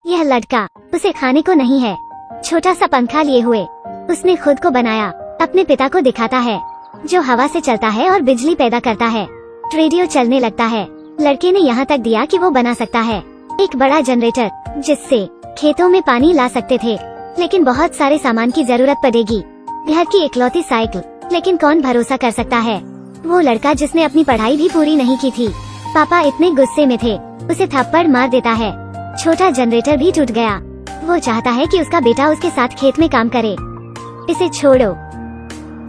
यह लड़का उसे खाने को नहीं है। छोटा सा पंखा लिए हुए उसने खुद को बनाया, अपने पिता को दिखाता है जो हवा से चलता है और बिजली पैदा करता है। रेडियो चलने लगता है। लड़के ने यहाँ तक दिया कि वो बना सकता है एक बड़ा जनरेटर जिससे खेतों में पानी ला सकते थे, लेकिन बहुत सारे सामान की जरूरत पड़ेगी। घर की इकलौती साइकिल, लेकिन कौन भरोसा कर सकता है। वो लड़का जिसने अपनी पढ़ाई भी पूरी नहीं की थी। पापा इतने गुस्से में थे उसे थप्पड़ मार देता है। छोटा जनरेटर भी टूट गया। वो चाहता है कि उसका बेटा उसके साथ खेत में काम करे। इसे छोड़ो,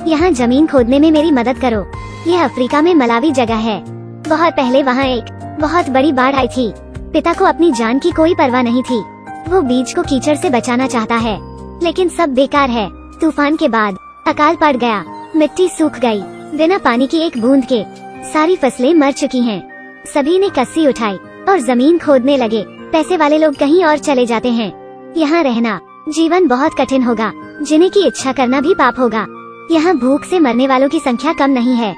यहाँ जमीन खोदने में मेरी मदद करो। यह अफ्रीका में मलावी जगह है। बहुत पहले वहाँ एक बहुत बड़ी बाढ़ आई थी। पिता को अपनी जान की कोई परवाह नहीं थी। वो बीज को कीचड़ से बचाना चाहता है, लेकिन सब बेकार है। तूफान के बाद अकाल पड़ गया, मिट्टी सूख गई। बिना पानी की एक बूंद के सारी फसलें मर चुकी हैं। सभी ने कस्सी उठाई और जमीन खोदने लगे। पैसे वाले लोग कहीं और चले जाते हैं। यहाँ रहना जीवन बहुत कठिन होगा। जीने की इच्छा करना भी पाप होगा। यहाँ भूख से मरने वालों की संख्या कम नहीं है।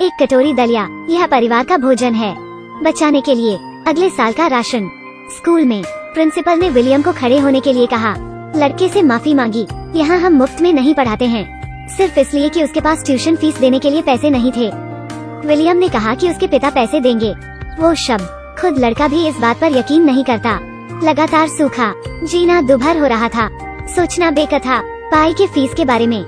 एक कटोरी दलिया यह परिवार का भोजन है। बचाने के लिए अगले साल का राशन। स्कूल में प्रिंसिपल ने विलियम को खड़े होने के लिए कहा। लड़के से माफी मांगी। यहाँ हम मुफ्त में नहीं पढ़ाते हैं, सिर्फ इसलिए कि उसके पास ट्यूशन फीस देने के लिए पैसे नहीं थे। विलियम ने कहा कि उसके पिता पैसे देंगे। वो शब्द खुद लड़का भी इस बात पर यकीन नहीं करता। लगातार सूखा, जीना दुभर हो रहा था, सोचना बेकथा पाई के फीस के बारे में।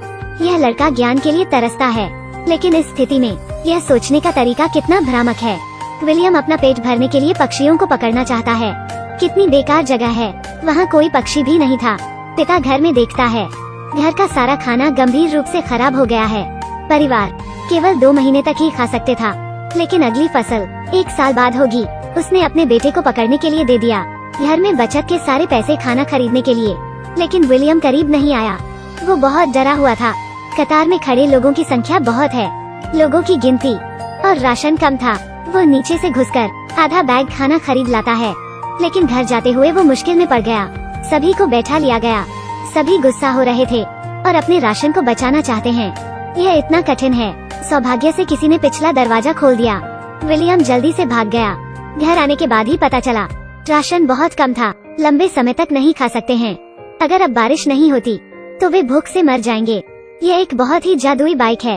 यह लड़का ज्ञान के लिए तरसता है, लेकिन इस स्थिति में यह सोचने का तरीका कितना भ्रामक है। विलियम अपना पेट भरने के लिए पक्षियों को पकड़ना चाहता है। कितनी बेकार जगह है, वहाँ कोई पक्षी भी नहीं था। पिता घर में देखता है, घर का सारा खाना गंभीर रूप से खराब हो गया है। परिवार केवल 2 महीने तक ही खा सकते था, लेकिन अगली फसल 1 साल बाद होगी। उसने अपने बेटे को पकड़ने के लिए दे दिया, घर में बचत के सारे पैसे खाना खरीदने के लिए। लेकिन विलियम करीब नहीं आया। वो बहुत डरा हुआ था। कतार में खड़े लोगों की संख्या बहुत है, लोगों की गिनती और राशन कम था। वो नीचे से घुसकर आधा बैग खाना खरीद लाता है, लेकिन घर जाते हुए वो मुश्किल में पड़ गया। सभी को बैठा लिया गया। सभी गुस्सा हो रहे थे और अपने राशन को बचाना चाहते हैं। यह इतना कठिन है। सौभाग्य से किसी ने पिछला दरवाजा खोल दिया। विलियम जल्दी से भाग गया। घर आने के बाद ही पता चला राशन बहुत कम था। लंबे समय तक नहीं खा सकते हैं। अगर अब बारिश नहीं होती तो वे भूख से मर जाएंगे। यह एक बहुत ही जादुई बाइक है।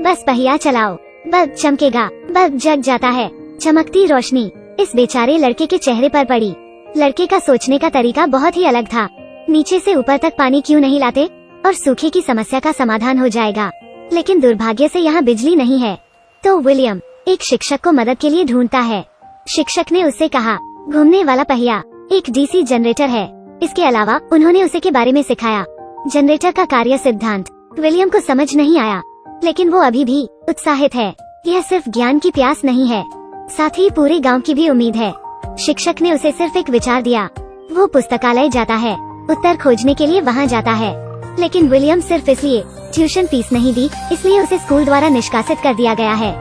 बस पहिया चलाओ, बल्ब चमकेगा। बल्ब जग जाता है। चमकती रोशनी इस बेचारे लड़के के चेहरे पर पड़ी। लड़के का सोचने का तरीका बहुत ही अलग था। नीचे से ऊपर तक पानी क्यों नहीं लाते और सूखे की समस्या का समाधान हो जाएगा। लेकिन दुर्भाग्य से यहाँ बिजली नहीं है। तो विलियम एक शिक्षक को मदद के लिए ढूंढता है। शिक्षक ने उससे कहा, घूमने वाला पहिया एक डीसी जनरेटर है। इसके अलावा उन्होंने उसे के बारे में सिखाया। जनरेटर का कार्य सिद्धांत विलियम को समझ नहीं आया, लेकिन वो अभी भी उत्साहित है। यह सिर्फ ज्ञान की प्यास नहीं है, साथ ही पूरे गांव की भी उम्मीद है। शिक्षक ने उसे सिर्फ एक विचार दिया। वो पुस्तकालय जाता है, उत्तर खोजने के लिए वहाँ जाता है। लेकिन विलियम सिर्फ इसलिए ट्यूशन फीस नहीं दी, इसलिए उसे स्कूल द्वारा निष्कासित कर दिया गया है।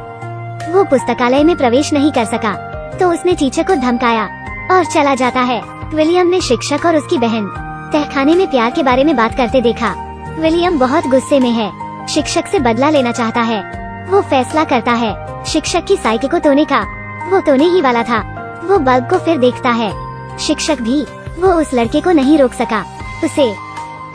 वो पुस्तकालय में प्रवेश नहीं कर सका, तो उसने टीचर को धमकाया और चला जाता है। विलियम ने शिक्षक और उसकी बहन तहखाने में प्यार के बारे में बात करते देखा। विलियम बहुत गुस्से में है। शिक्षक से बदला लेना चाहता है। वो फैसला करता है शिक्षक की साइकिल को तोड़ने का। वो तोड़ने ही वाला था। वो बल्ब को फिर देखता है। शिक्षक भी। वो उस लड़के को नहीं रोक सका, उसे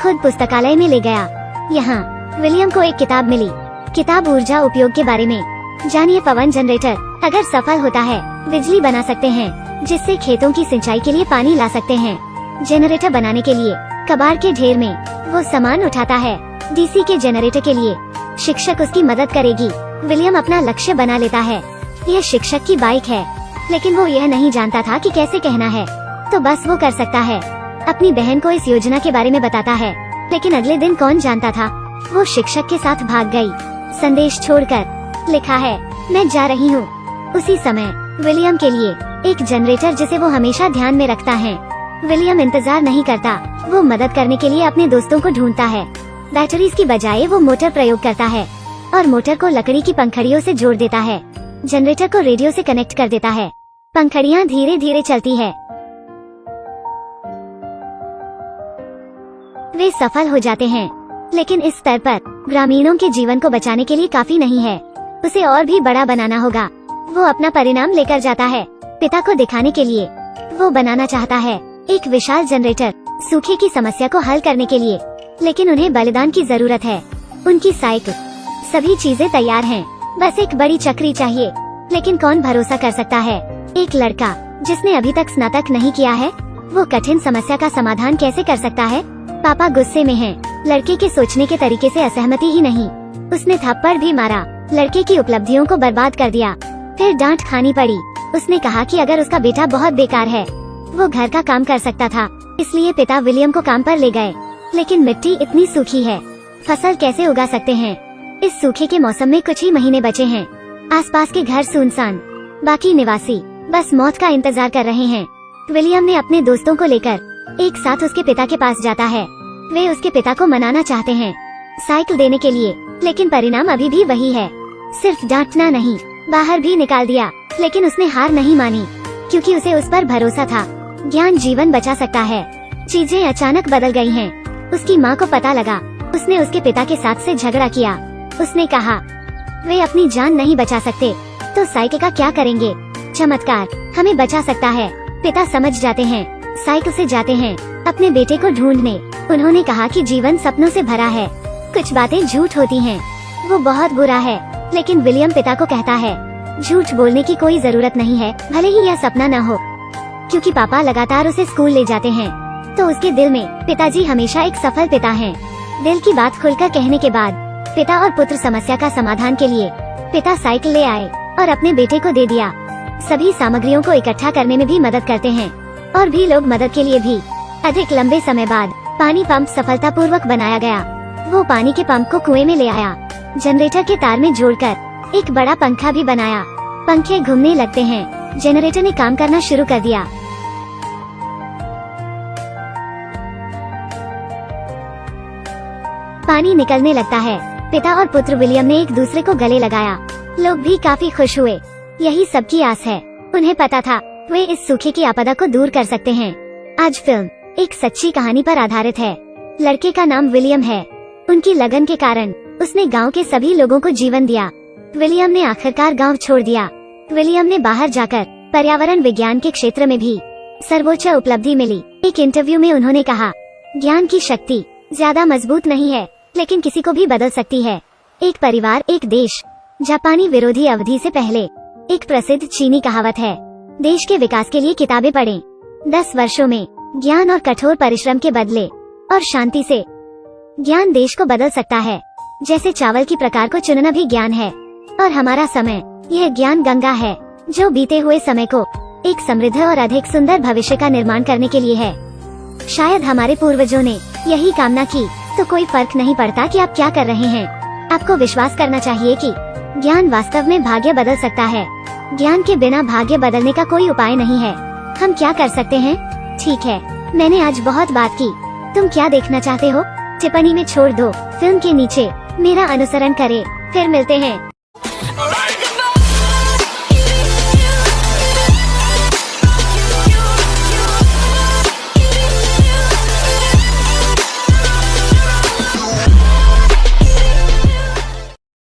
खुद पुस्तकालय में ले गया। यहाँ विलियम को एक किताब मिली। किताब ऊर्जा उपयोग के बारे में। जानिए, पवन जनरेटर अगर सफल होता है बिजली बना सकते हैं, जिससे खेतों की सिंचाई के लिए पानी ला सकते हैं। जनरेटर बनाने के लिए कबाड़ के ढेर में वो सामान उठाता है। डीसी के जनरेटर के लिए शिक्षक उसकी मदद करेगी। विलियम अपना लक्ष्य बना लेता है। यह शिक्षक की बाइक है, लेकिन वो यह नहीं जानता था कि कैसे कहना है, तो बस वो कर सकता है। अपनी बहन को इस योजना के बारे में बताता है, लेकिन अगले दिन कौन जानता था, वो शिक्षक के साथ भाग गई। संदेश छोड़कर लिखा है, मैं जा रही हूँ। उसी समय विलियम के लिए एक जनरेटर जिसे वो हमेशा ध्यान में रखता है। विलियम इंतजार नहीं करता। वो मदद करने के लिए अपने दोस्तों को ढूंढता है। बैटरीज की बजाय वो मोटर प्रयोग करता है और मोटर को लकड़ी की पंखड़ियों से जोड़ देता है। जनरेटर को रेडियो से कनेक्ट कर देता है। पंखड़ियाँ धीरे धीरे चलती है। वे सफल हो जाते हैं, लेकिन इस स्तर पर ग्रामीणों के जीवन को बचाने के लिए काफी नहीं है। उसे और भी बड़ा बनाना होगा। वो अपना परिणाम लेकर जाता है पिता को दिखाने के लिए। वो बनाना चाहता है एक विशाल जनरेटर, सूखे की समस्या को हल करने के लिए। लेकिन उन्हें बलिदान की जरूरत है। उनकी साइकिल, सभी चीजें तैयार हैं, बस एक बड़ी चक्री चाहिए। लेकिन कौन भरोसा कर सकता है? एक लड़का जिसने अभी तक स्नातक नहीं किया है, वो कठिन समस्या का समाधान कैसे कर सकता है? पापा गुस्से में हैं। लड़के के सोचने के तरीके से असहमति ही नहीं, उसने थप्पड़ भी मारा। लड़के की उपलब्धियों को बर्बाद कर दिया। फिर डांट खानी पड़ी। उसने कहा कि अगर उसका बेटा बहुत बेकार है, वो घर का काम कर सकता था। इसलिए पिता विलियम को काम पर ले गए। लेकिन मिट्टी इतनी सूखी है, फसल कैसे उगा सकते हैं? इस सूखे के मौसम में कुछ ही महीने बचे हैं। आसपास के घर सुनसान, बाकी निवासी बस मौत का इंतजार कर रहे हैं। विलियम ने अपने दोस्तों को लेकर एक साथ उसके पिता के पास जाता है। वे उसके पिता को मनाना चाहते हैं साइकिल देने के लिए, लेकिन परिणाम अभी भी वही है। सिर्फ डांटना नहीं, बाहर भी निकाल दिया। लेकिन उसने हार नहीं मानी, क्योंकि उसे उस पर भरोसा था। ज्ञान जीवन बचा सकता है। चीजें अचानक बदल गई हैं। उसकी माँ को पता लगा। उसने उसके पिता के साथ से झगड़ा किया। उसने कहा, वे अपनी जान नहीं बचा सकते, तो साइकिल का क्या करेंगे? चमत्कार हमें बचा सकता है। पिता समझ जाते हैं, साइकिल से जाते हैं अपने बेटे को ढूंढने। उन्होंने कहा कि जीवन सपनों से भरा है, कुछ बातें झूठ होती हैं, वो बहुत बुरा है। लेकिन विलियम पिता को कहता है, झूठ बोलने की कोई जरूरत नहीं है, भले ही यह सपना न हो। क्योंकि पापा लगातार उसे स्कूल ले जाते हैं, तो उसके दिल में पिताजी हमेशा एक सफल पिता हैं। दिल की बात खुलकर कहने के बाद पिता और पुत्र समस्या का समाधान के लिए पिता साइकिल ले आए और अपने बेटे को दे दिया। सभी सामग्रियों को इकट्ठा करने में भी मदद करते हैं, और भी लोग मदद के लिए भी। अधिक लंबे समय बाद पानी पंप सफलतापूर्वक बनाया गया। वो पानी के पंप को कुएं में ले आया, जनरेटर के तार में जोड़कर एक बड़ा पंखा भी बनाया। पंखे घूमने लगते हैं। जनरेटर ने काम करना शुरू कर दिया। पानी निकलने लगता है। पिता और पुत्र विलियम ने एक दूसरे को गले लगाया। लोग भी काफी खुश हुए। यही सबकी आस है। उन्हें पता था वे इस सूखे की आपदा को दूर कर सकते हैं। आज फिल्म एक सच्ची कहानी पर आधारित है। लड़के का नाम विलियम है। उनकी लगन के कारण उसने गांव के सभी लोगों को जीवन दिया। विलियम ने आखिरकार गांव छोड़ दिया। विलियम ने बाहर जाकर पर्यावरण विज्ञान के क्षेत्र में भी सर्वोच्च उपलब्धि मिली। एक इंटरव्यू में उन्होंने कहा, ज्ञान की शक्ति ज्यादा मजबूत नहीं है, लेकिन किसी को भी बदल सकती है। एक परिवार, एक देश। जापानी विरोधी अवधि से पहले एक प्रसिद्ध चीनी कहावत है, देश के विकास के लिए किताबें पढ़ें। 10 वर्षों में ज्ञान और कठोर परिश्रम के बदले और शांति से ज्ञान देश को बदल सकता है। जैसे चावल की प्रकार को चुनना भी ज्ञान है। और हमारा समय, यह ज्ञान गंगा है, जो बीते हुए समय को एक समृद्ध और अधिक सुंदर भविष्य का निर्माण करने के लिए है। शायद हमारे पूर्वजों ने यही कामना की, तो कोई फर्क नहीं पड़ता कि आप क्या कर रहे हैं। आपको विश्वास करना चाहिए कि ज्ञान वास्तव में भाग्य बदल सकता है। ज्ञान के बिना भाग्य बदलने का कोई उपाय नहीं है। हम क्या कर सकते हैं? ठीक है, मैंने आज बहुत बात की। तुम क्या देखना चाहते हो? टिप्पणी में छोड़ दो। फिल्म के नीचे मेरा अनुसरण करें। फिर मिलते हैं।